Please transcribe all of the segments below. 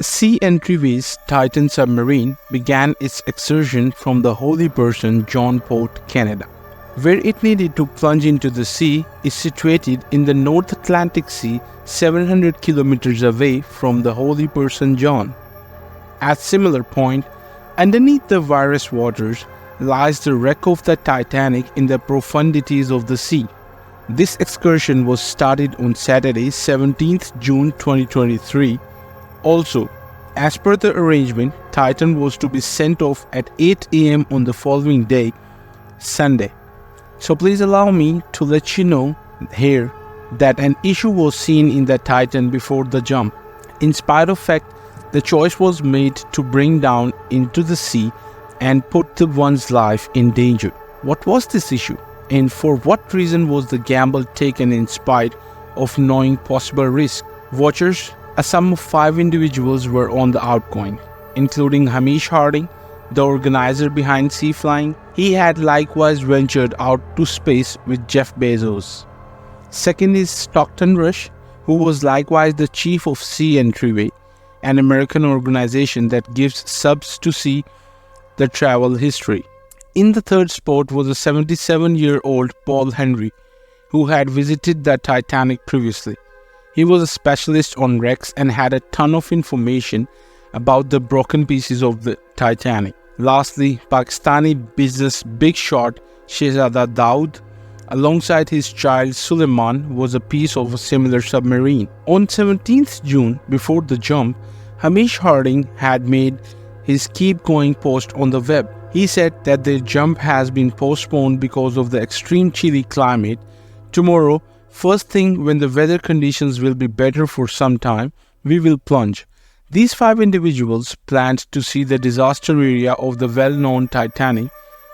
Sea Entryways Titan submarine began its excursion from the Holy Person John Port, Canada. Where it needed to plunge into the sea is situated in the North Atlantic Sea 700 kilometers away from the Holy Person John. At similar point, underneath the virus waters, lies the wreck of the Titanic in the profundities of the sea. This excursion was started on Saturday, 17th June 2023. Also, as per the arrangement, Titan was to be sent off at 8 a.m. on the following day, Sunday. So please allow me to let you know here that an issue was seen in the Titan before the jump. In spite of fact, the choice was made to bring down into the sea and put the one's life in danger. What was this issue? And for what reason was the gamble taken in spite of knowing possible risk? Watchers, a sum of 5 individuals were on the outgoing, including Hamish Harding, the organizer behind Sea Flying. He had likewise ventured out to space with Jeff Bezos. Second is Stockton Rush, who was likewise the chief of Sea Entryway, an American organization that gives subs to see the travel history. In the third spot was a 77-year-old Paul Henry, who had visited the Titanic previously. He was a specialist on wrecks and had a ton of information about the broken pieces of the Titanic. Lastly, Pakistani business big shot Shehzada Daud, alongside his child Suleiman, was a piece of a similar submarine. On 17th June, before the jump, Hamish Harding had made his keep going post on the web. He said that the jump has been postponed because of the extreme chilly climate. Tomorrow, first thing when the weather conditions will be better for some time, we will plunge. These 5 individuals planned to see the disaster area of the well-known Titanic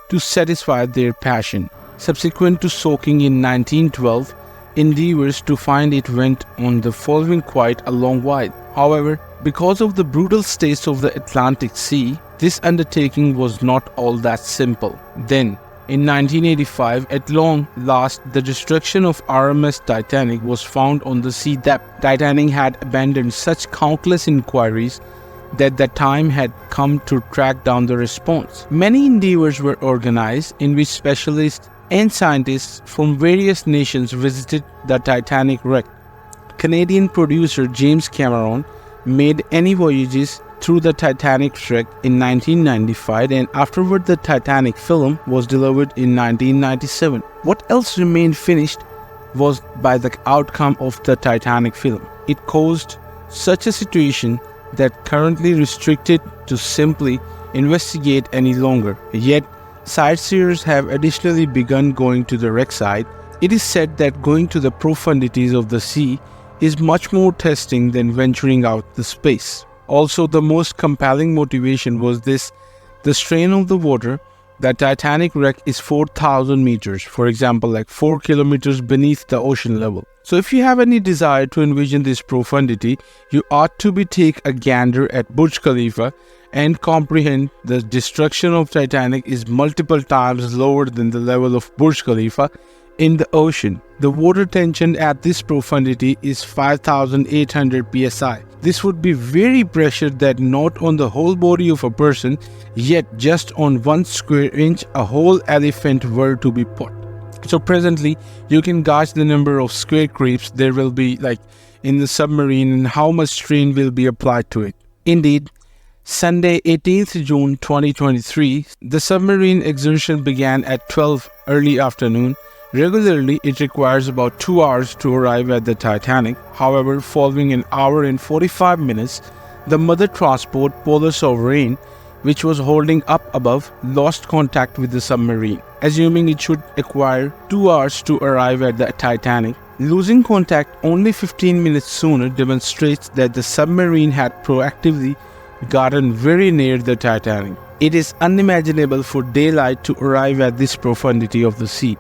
to satisfy their passion. Subsequent to soaking in 1912, endeavors to find it went on the following quite a long while. However, because of the brutal states of the Atlantic Sea, this undertaking was not all that simple. Then, in 1985, at long last, the destruction of RMS Titanic was found on the sea depth. Titanic had abandoned such countless inquiries that the time had come to track down the response. Many endeavors were organized in which specialists and scientists from various nations visited the Titanic wreck. Canadian producer James Cameron made any voyages through the Titanic wreck in 1995, and afterward the Titanic film was delivered in 1997. What else remained finished was by the outcome of the Titanic film. It caused such a situation that currently restricted to simply investigate any longer. Yet, sightseers have additionally begun going to the wreck site. It is said that going to the profundities of the sea is much more testing than venturing out the space. Also, the most compelling motivation was this: the strain of the water. The Titanic wreck is 4,000 meters, for example, like 4 kilometers beneath the ocean level. So if you have any desire to envision this profundity, you ought to take a gander at Burj Khalifa and comprehend the destruction of Titanic is multiple times lower than the level of Burj Khalifa in the ocean. The water tension at this profundity is 5,800 psi. This would be very pressure that not on the whole body of a person, yet just on 1 square inch a whole elephant were to be put. So presently, you can gauge the number of square creeps there will be like in the submarine and how much strain will be applied to it. Indeed, Sunday 18th June 2023, the submarine exertion began at 12 early afternoon. Regularly, it requires about 2 hours to arrive at the Titanic. However, following an hour and 45 minutes, the mother transport Polar Sovereign, which was holding up above, lost contact with the submarine, assuming it should require 2 hours to arrive at the Titanic. Losing contact only 15 minutes sooner demonstrates that the submarine had proactively gotten very near the Titanic. It is unimaginable for daylight to arrive at this profundity of the sea.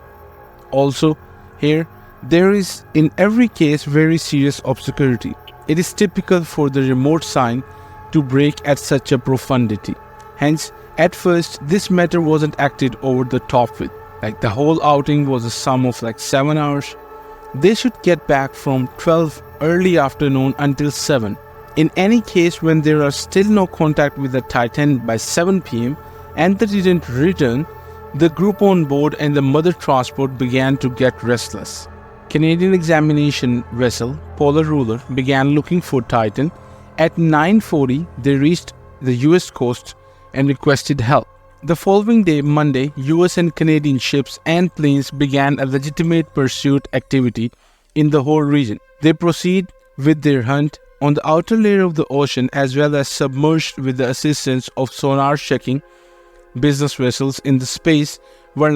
Also, here, there is in every case very serious obscurity. It is typical for the remote sign to break at such a profundity. Hence, at first, this matter wasn't acted over the top with. Like the whole outing was a sum of like 7 hours. They should get back from 12 early afternoon until 7. In any case, when there are still no contact with the Titan by 7 p.m. and they didn't return, the group on board and the mother transport began to get restless. Canadian examination vessel Polar Ruler began looking for Titan. At 9:40, they reached the US coast and requested help. The following day, Monday, US and Canadian ships and planes began a legitimate pursuit activity in the whole region. They proceed with their hunt on the outer layer of the ocean as well as submerged with the assistance of sonar checking. Business vessels in the space were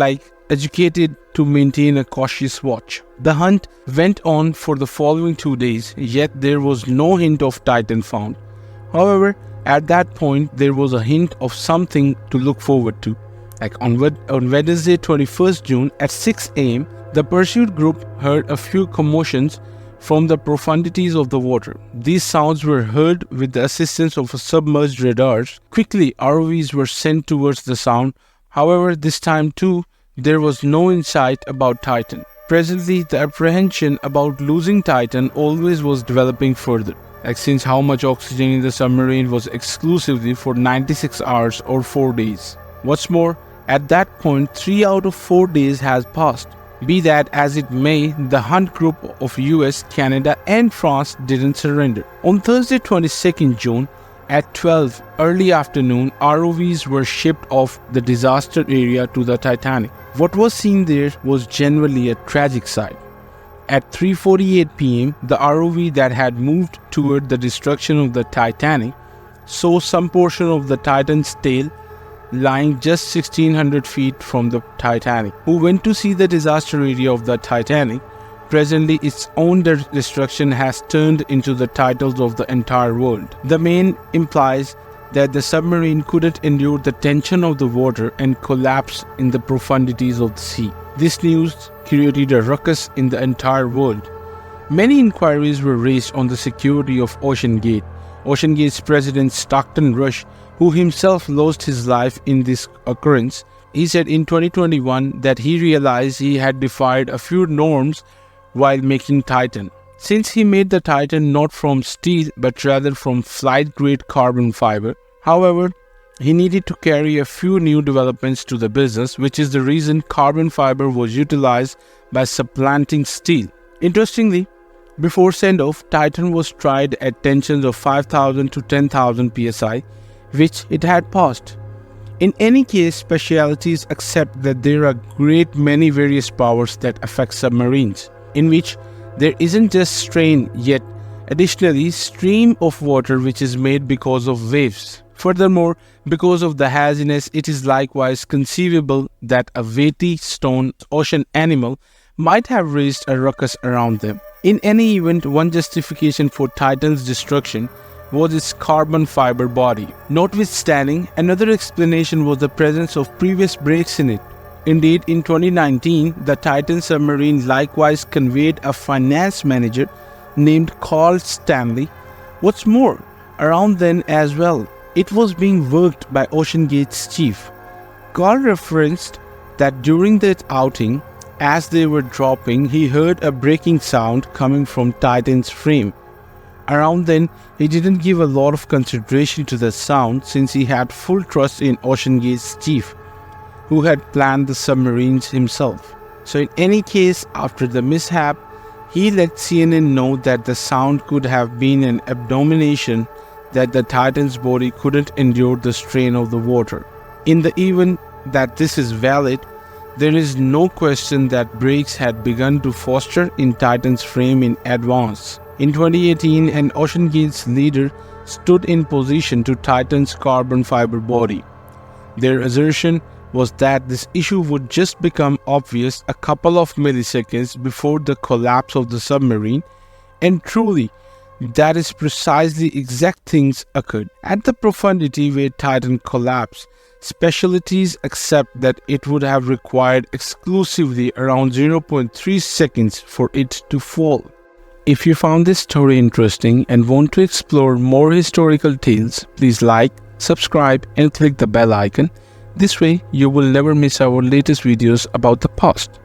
educated to maintain a cautious watch. The hunt went on for the following 2 days, yet there was no hint of Titan found. However, at that point, there was a hint of something to look forward to. On Wednesday, 21st June at 6 a.m., the pursuit group heard a few commotions from the profundities of the water. These sounds were heard with the assistance of submerged radars. Quickly, ROVs were sent towards the sound. However, this time too, there was no insight about Titan. Presently, the apprehension about losing Titan always was developing further, since how much oxygen in the submarine was exclusively for 96 hours or 4 days. What's more, at that point, 3 out of 4 days has passed. Be that as it may, the hunt group of US, Canada and France didn't surrender. On Thursday 22nd June at 12 early afternoon, ROVs were shipped off the disaster area to the Titanic. What was seen there was genuinely a tragic sight. At 3:48 p.m., the ROV that had moved toward the destruction of the Titanic saw some portion of the Titan's tail lying just 1,600 feet from the Titanic. Who went to see the disaster area of the Titanic? Presently, its own destruction has turned into the titles of the entire world. The main implies that the submarine couldn't endure the tension of the water and collapsed in the profundities of the sea. This news created a ruckus in the entire world. Many inquiries were raised on the security of Ocean Gate. Ocean Gate's president Stockton Rush, who himself lost his life in this occurrence, he said in 2021 that he realized he had defied a few norms while making Titan. Since he made the Titan not from steel but rather from flight-grade carbon fiber, however, he needed to carry a few new developments to the business, which is the reason carbon fiber was utilized by supplanting steel. Interestingly, before send-off, Titan was tried at tensions of 5,000 to 10,000 psi, which it had passed. In any case, specialities accept that there are great many various powers that affect submarines, in which there isn't just strain yet additionally stream of water which is made because of waves. Furthermore, because of the haziness, it is likewise conceivable that a weighty stone ocean animal might have raised a ruckus around them. In any event, one justification for Titan's destruction was its carbon fiber body. Notwithstanding, another explanation was the presence of previous breaks in it. Indeed, in 2019, the Titan submarine likewise conveyed a finance manager named Carl Stanley. What's more, around then as well, it was being worked by Ocean Gate's chief. Carl referenced that during that outing, as they were dropping, he heard a breaking sound coming from Titan's frame. Around then, he didn't give a lot of consideration to the sound since he had full trust in Ocean Gate's chief, who had planned the submarines himself. So in any case, after the mishap, he let CNN know that the sound could have been an abomination, that the Titan's body couldn't endure the strain of the water. In the event that this is valid, there is no question that breaks had begun to foster in Titan's frame in advance. In 2018, an Ocean Gate's leader stood in position to Titan's carbon fiber body. Their assertion was that this issue would just become obvious a couple of milliseconds before the collapse of the submarine, and truly, that is precisely exact things occurred. At the profundity where Titan collapsed, specialities accept that it would have required exclusively around 0.3 seconds for it to fall. If you found this story interesting and want to explore more historical tales, please like, subscribe and click the bell icon. This way you will never miss our latest videos about the past.